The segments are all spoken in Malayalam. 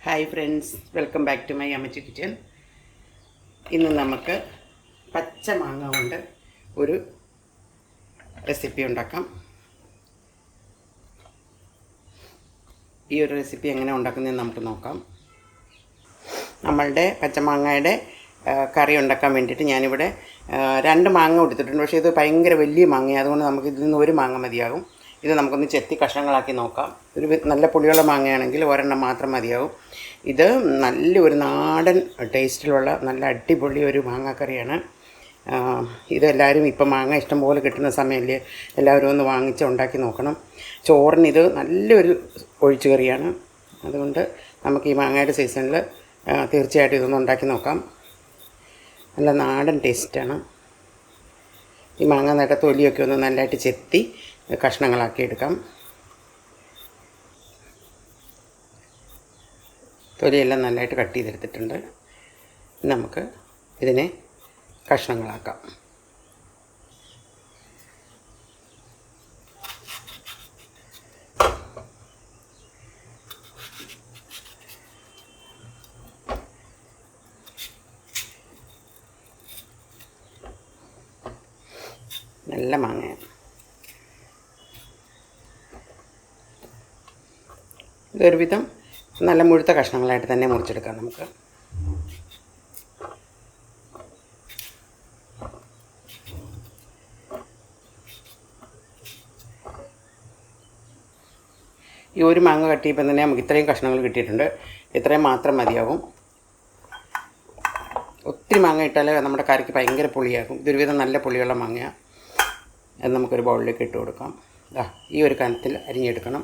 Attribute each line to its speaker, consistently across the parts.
Speaker 1: Hi friends, welcome back to my അമ്മച്ചി കിച്ചൻ. ഇന്ന് നമുക്ക് പച്ച മാങ്ങ കൊണ്ട് ഒരു റെസിപ്പി ഉണ്ടാക്കാം. ഈ ഒരു റെസിപ്പി എങ്ങനെ ഉണ്ടാക്കുന്നതെന്ന് നമുക്ക് നോക്കാം. നമ്മളുടെ പച്ചമാങ്ങയുടെ കറി ഉണ്ടാക്കാൻ വേണ്ടിയിട്ട് ഞാനിവിടെ 2 മാങ്ങ എടുത്തിട്ടുണ്ട്. പക്ഷേ ഇത് ഭയങ്കര വലിയ മാങ്ങയാണ്, അതുകൊണ്ട് നമുക്ക് ഇതിൽ നിന്ന് ഒരു മാങ്ങ മതിയാകും. ഇത് നമുക്കൊന്ന് ചെത്തി കഷ്ണങ്ങളാക്കി നോക്കാം. ഒരു നല്ല പുളിയുള്ള മാങ്ങയാണെങ്കിൽ ഒരെണ്ണം മാത്രം മതിയാകും. ഇത് നല്ലൊരു നാടൻ ടേസ്റ്റിലുള്ള നല്ല അടിപൊളി ഒരു മാങ്ങാക്കറിയാണ്. ഇതെല്ലാവരും ഇപ്പം മാങ്ങ ഇഷ്ടംപോലെ കിട്ടുന്ന സമയമല്ലേ, എല്ലാവരും ഒന്ന് വാങ്ങിച്ച് ഉണ്ടാക്കി നോക്കണം. ചോറിന് ഇത് നല്ലൊരു ഒഴിച്ചുകറിയാണ്. അതുകൊണ്ട് നമുക്ക് ഈ മാങ്ങയുടെ സീസണിൽ തീർച്ചയായിട്ടും ഇതൊന്ന് ഉണ്ടാക്കി നോക്കാം. നല്ല നാടൻ ടേസ്റ്റാണ്. ഈ മാങ്ങ നട്ട തൊലിയൊക്കെ ഒന്ന് നല്ലതായിട്ട് ചെത്തി കഷ്ണങ്ങളാക്കി എടുക്കാം. തൊലിയെല്ലാം നല്ലതായിട്ട് കട്ട് ചെയ്തെടുത്തിട്ടുണ്ട്. നമുക്ക് ഇതിനെ കഷ്ണങ്ങളാക്കാം. നല്ല മാങ്ങയാണ്. ഇതൊരുവിധം നല്ല മുഴുത്ത കഷ്ണങ്ങളായിട്ട് തന്നെ മുറിച്ചെടുക്കാം നമുക്ക്. ഈ ഒരു മാങ്ങ കട്ടിയപ്പോൾ തന്നെ നമുക്ക് ഇത്രയും കഷ്ണങ്ങൾ കിട്ടിയിട്ടുണ്ട്. ഇത്രയും മാത്രം മതിയാവും. ഒത്തിരി മാങ്ങ ഇട്ടാൽ നമ്മുടെ കറിക്ക് ഭയങ്കര പുളിയാകും. ഇതൊരുവിധം നല്ല പുളിയുള്ള മാങ്ങയാണ്. അത് നമുക്കൊരു ബൗളിലേക്ക് ഇട്ട് കൊടുക്കാം. ഈ ഒരു കനത്തിൽ അരിഞ്ഞെടുക്കണം.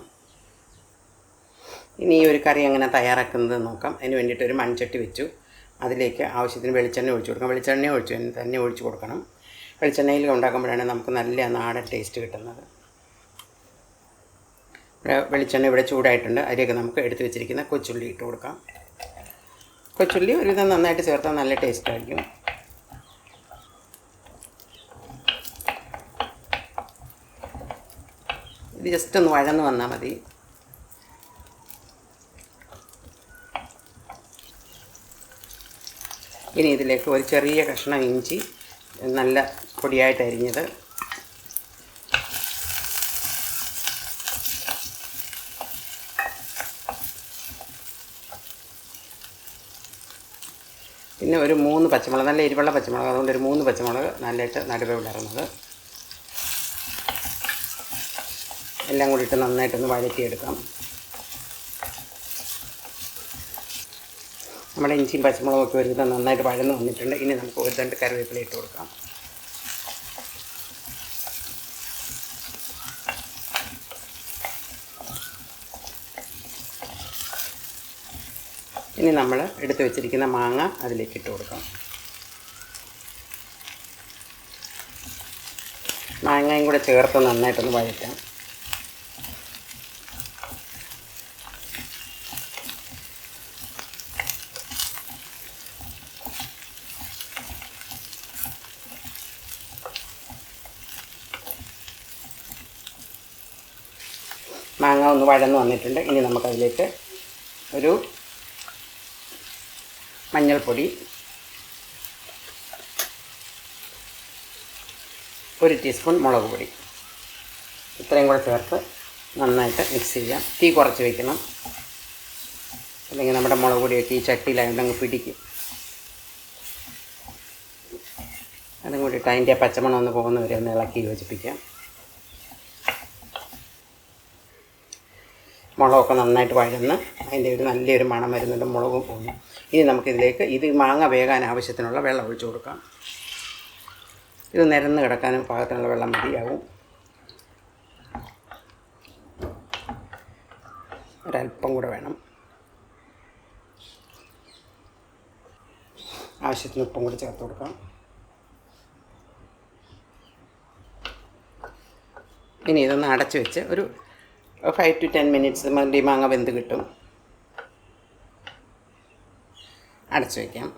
Speaker 1: ഇനി ഈ ഒരു കറി എങ്ങനെ തയ്യാറാക്കുന്നത് നോക്കാം. അതിന് വേണ്ടിയിട്ട് ഒരു മൺചട്ടി വെച്ചു. അതിലേക്ക് ആവശ്യത്തിന് വെളിച്ചെണ്ണ ഒഴിച്ചു കൊടുക്കാം. വെളിച്ചെണ്ണ തന്നെ ഒഴിച്ചു കൊടുക്കണം. വെളിച്ചെണ്ണയിൽ ഉണ്ടാക്കുമ്പോഴാണ് നമുക്ക് നല്ല നാടൻ ടേസ്റ്റ് കിട്ടുന്നത്. വെളിച്ചെണ്ണ ഇവിടെ ചൂടായിട്ടുണ്ട്. അതിലേക്ക് നമുക്ക് എടുത്ത് വെച്ചിരിക്കുന്ന കൊച്ചുള്ളി ഇട്ട് കൊടുക്കാം. കൊച്ചുള്ളി ഒരുവിധം നന്നായിട്ട് ചേർത്താൽ നല്ല ടേസ്റ്റ് ആയിരിക്കും. ഇത് ജസ്റ്റ് ഒന്ന് വഴന്ന് വന്നാൽ മതി. ഇനി ഇതിലേക്ക് ഒരു ചെറിയ കഷ്ണം ഇഞ്ചി നല്ല പൊടിയായിട്ട് അരിഞ്ഞത്, പിന്നെ ഒരു 3 പച്ചമുളക്, നല്ല എരിവുള്ള പച്ചമുളക്, അതുകൊണ്ട് ഒരു 3 പച്ചമുളക് നല്ലതായിട്ട് നടുവേ വിളറുന്നത്, എല്ലാം കൂടിയിട്ട് നന്നായിട്ടൊന്ന് വഴറ്റിയെടുക്കാം. നമ്മുടെ ഇഞ്ചിയും പച്ചമുളകൊക്കെ ഒരു വിധം നന്നായിട്ട് വഴന്ന് വന്നിട്ടുണ്ട്. ഇനി നമുക്ക് ഒരു 2 കറിവേപ്പില ഇട്ട് കൊടുക്കാം. ഇനി നമ്മൾ എടുത്ത് വെച്ചിരിക്കുന്ന മാങ്ങ അതിലേക്ക് ഇട്ട് കൊടുക്കാം. മാങ്ങയും കൂടെ ചേർത്ത് നന്നായിട്ടൊന്ന് വഴറ്റാം. മാങ്ങ ഒന്ന് വഴന്ന് വന്നിട്ടുണ്ട്. ഇനി നമുക്കതിലേക്ക് ഒരു മഞ്ഞൾപ്പൊടി, 1 ടീസ്പൂൺ മുളക് പൊടി, ഇത്രയും കൂടെ ചേർത്ത് നന്നായിട്ട് മിക്സ് ചെയ്യാം. തീ കുറച്ച് വയ്ക്കണം, അല്ലെങ്കിൽ നമ്മുടെ മുളക് പൊടിയൊക്കെ ഈ ചട്ടിയിലായതുകൊണ്ട് അങ്ങ് പിടിക്കും. അതും കൂടിയിട്ട് അതിൻ്റെ പച്ചമണം ഒന്ന് പോകുന്നവരെ ഒന്ന് ഇളക്കി യോജിപ്പിക്കാം. മുളകൊക്കെ നന്നായിട്ട് വഴന്ന് അതിൻ്റെ ഒരു നല്ലൊരു മണം വരുന്നുണ്ട്. മുളകും പോകുന്നു. ഇനി നമുക്കിതിലേക്ക് ഇത് മാങ്ങ വേകാൻ ആവശ്യത്തിനുള്ള വെള്ളം ഒഴിച്ചു കൊടുക്കാം. ഇത് നിരന്ന് കിടക്കാനും പാകത്തിനുള്ള വെള്ളം മതിയാവും. ഒരല്പം കൂടെ വേണം. ആവശ്യത്തിന് ഉപ്പും കൂടി ചേർത്ത് കൊടുക്കാം. ഇനി ഇതൊന്ന് അടച്ച് വെച്ച് ഒരു 5 to 10 മിനിറ്റ്സ് മതി. മാങ്ങ വെന്ത് കിട്ടും. അടച്ചു വയ്ക്കാം.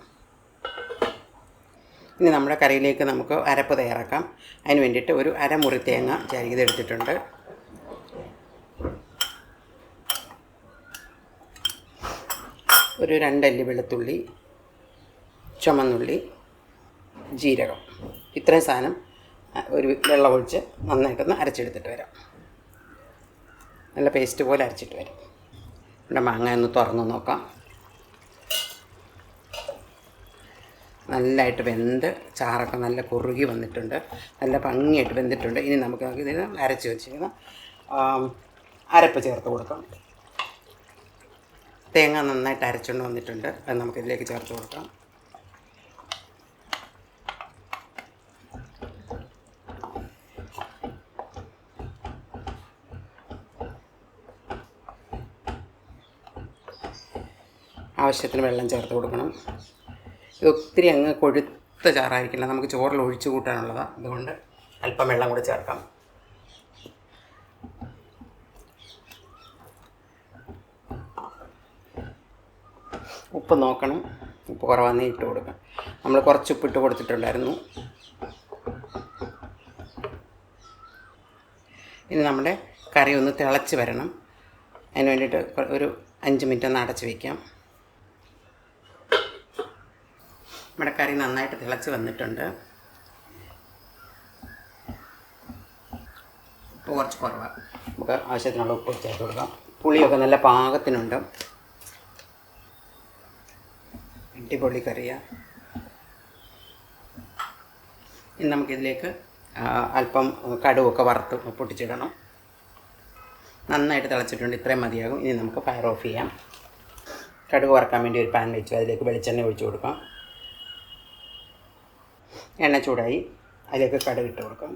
Speaker 1: ഇനി നമ്മുടെ കറിയിലേക്ക് നമുക്ക് അരപ്പ് തയ്യാറാക്കാം. അതിന് വേണ്ടിയിട്ട് ഒരു അരമുറി തേങ്ങ ചിരകിയതെടുത്തിട്ടുണ്ട്. ഒരു 2 അല്ലി വെളുത്തുള്ളി, ചുമന്നുള്ളി, ജീരകം, ഇത്രയും സാധനം ഒരു വെള്ളമൊഴിച്ച് നന്നായിട്ടൊന്ന് അരച്ചെടുത്തിട്ട് വരാം. നല്ല പേസ്റ്റ് പോലെ അരച്ചിട്ട് വരാം. ഇവിടെ മാങ്ങ ഒന്ന് തുറന്ന് നോക്കാം. നല്ലതായിട്ട് വെന്ത് ചാറൊക്കെ നല്ല കുറുകി വന്നിട്ടുണ്ട്, നല്ല ഭംഗിയായിട്ട് വെന്തിട്ടുണ്ട്. ഇനി നമുക്ക് ഇതിന് അരച്ച് വെച്ചിരിക്കുന്ന അരപ്പ് ചേർത്ത് കൊടുക്കാം. തേങ്ങ നന്നായിട്ട് അരച്ചുകൊണ്ട് വന്നിട്ടുണ്ട്, അത് നമുക്കിതിലേക്ക് ചേർത്ത് കൊടുക്കാം. ആവശ്യത്തിന് വെള്ളം ചേർത്ത് കൊടുക്കണം. ഇത് ഒത്തിരി അങ്ങ് കൊഴുത്ത ചാറായിരിക്കില്ല, നമുക്ക് ചോറിൽ ഒഴിച്ചു കൂട്ടാനുള്ളതാണ്. അതുകൊണ്ട് അല്പം വെള്ളം കൂടി ചേർക്കാം. ഉപ്പ് നോക്കണം, ഉപ്പ് കുറവാന്നേ ഇട്ട് കൊടുക്കാം. നമ്മൾ കുറച്ച് ഉപ്പിട്ട് കൊടുത്തിട്ടുണ്ടായിരുന്നു. ഇനി നമ്മുടെ കറി ഒന്ന് തിളച്ച് വരണം. അതിന് വേണ്ടിയിട്ട് ഒരു 5 മിനിറ്റ് ഒന്ന് അടച്ച് വയ്ക്കാം. നമ്മുടെ കറി നന്നായിട്ട് തിളച്ച് വന്നിട്ടുണ്ട്. ഉപ്പ് കുറച്ച് കുറവാണ്, നമുക്ക് ആവശ്യത്തിനുള്ള ഉപ്പ് ചേർത്ത് കൊടുക്കാം. പുളിയൊക്കെ നല്ല പാകത്തിനുണ്ട്. അടിപൊളി കറിയാണ്. ഇനി നമുക്കിതിലേക്ക് അല്പം കടുവൊക്കെ വറുത്ത് പൊട്ടിച്ചിടണം. നന്നായിട്ട് തിളച്ചിട്ടുണ്ട്, ഇത്രയും മതിയാകും. ഇനി നമുക്ക് ഫയർ ഓഫ് ചെയ്യാം. കടുക് വറുക്കാൻ വേണ്ടി ഒരു പാൻ വെച്ചു, അതിലേക്ക് വെളിച്ചെണ്ണ ഒഴിച്ചു കൊടുക്കാം. എണ്ണ ചൂടായി, അതിലേക്ക് കടുക് ഇട്ട് കൊടുക്കാം.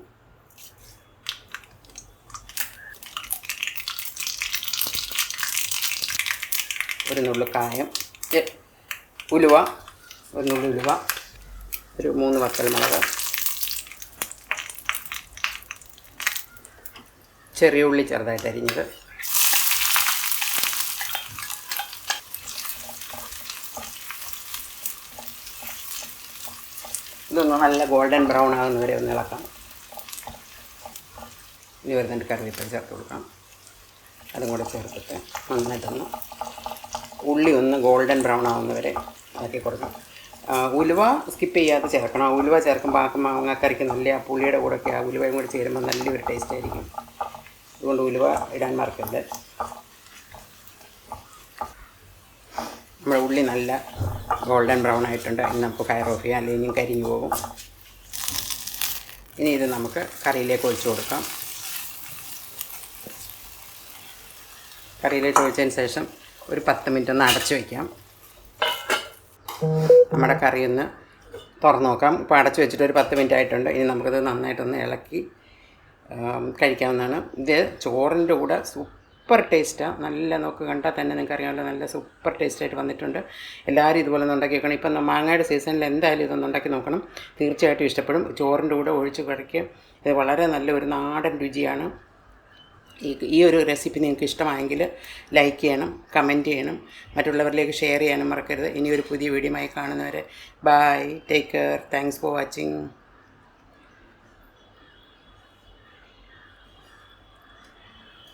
Speaker 1: ഒരു നുള്ളു കായം, ഉലുവ, ഒരു നുള്ളു ഉലുവ, ഒരു 3 വറ്റൽമുളക്, ചെറിയ ഉള്ളി ചെറുതായിട്ട് അരിഞ്ഞത്, ഇതൊന്ന് നല്ല ഗോൾഡൻ ബ്രൗൺ ആകുന്നവരെ ഒന്ന് ഇളക്കാം. ഇനി വരുന്നുണ്ട് കറിവേപ്പില ചേർത്ത് കൊടുക്കാം. അതും കൂടെ ചേർത്തിട്ട് നന്നായിട്ടൊന്ന് ഉള്ളി ഒന്ന് ഗോൾഡൻ ബ്രൗൺ ആകുന്നവരെ ഇളക്കി കൊടുക്കാം. ഉലുവ സ്കിപ്പ് ചെയ്യാതെ ചേർക്കണം. ഉലുവ ചേർക്കുമ്പോൾ മാങ്ങക്കറിക്ക് നല്ല പുളിയുടെ കൂടെയൊക്കെ ആ ഉലുവയും കൂടി ചേരുമ്പോൾ നല്ലൊരു ടേസ്റ്റ് ആയിരിക്കും. അതുകൊണ്ട് ഉലുവ ഇടാൻ മറക്കരുത്. നമ്മുടെ ഉള്ളി നല്ല ഗോൾഡൻ ബ്രൗൺ ആയിട്ടുണ്ട്. ഇനി നമുക്ക് ഫയർ ഓഫ് ചെയ്യാം, അല്ലെങ്കിൽ ഇനിയും കരിഞ്ഞു പോകും. ഇനി ഇത് നമുക്ക് കറിയിലേക്ക് ഒഴിച്ചു കൊടുക്കാം. കറിയിലേക്ക് ഒഴിച്ചതിന് ശേഷം ഒരു 10 മിനിറ്റ് ഒന്ന് അടച്ചു വയ്ക്കാം. നമ്മുടെ കറി ഒന്ന് തുറന്ന് നോക്കാം. ഇപ്പോൾ അടച്ചു വെച്ചിട്ട് ഒരു 10 മിനിറ്റ് ആയിട്ടുണ്ട്. ഇനി നമുക്കത് നന്നായിട്ടൊന്ന് ഇളക്കി കഴിക്കാവുന്നതാണ്. ഇത് ചോറിൻ്റെ കൂടെ സൂപ്പർ ടേസ്റ്റാണ്. നല്ല നോക്ക് കണ്ടാൽ തന്നെ നിങ്ങൾക്ക് അറിയാമല്ലോ, നല്ല സൂപ്പർ ടേസ്റ്റായിട്ട് വന്നിട്ടുണ്ട്. എല്ലാവരും ഇതുപോലെ ഒന്ന് ഉണ്ടാക്കി വെക്കണം. ഇപ്പം മാങ്ങയുടെ സീസണിൽ എന്തായാലും ഇതൊന്ന് ഉണ്ടാക്കി നോക്കണം, തീർച്ചയായിട്ടും ഇഷ്ടപ്പെടും. ചോറിൻ്റെ കൂടെ ഒഴിച്ച് കഴിക്കുക. ഇത് വളരെ നല്ല ഒരു നാടൻ രുചിയാണ്. ഈ ഒരു റെസിപ്പി നിങ്ങൾക്ക് ഇഷ്ടമായെങ്കിൽ ലൈക്ക് ചെയ്യണം, കമൻറ്റ് ചെയ്യണം, മറ്റുള്ളവരിലേക്ക് ഷെയർ ചെയ്യാനും മറക്കരുത്. ഇനി ഒരു പുതിയ വീഡിയോയുമായി കാണുന്നവരെ bye, take care, thanks for watching.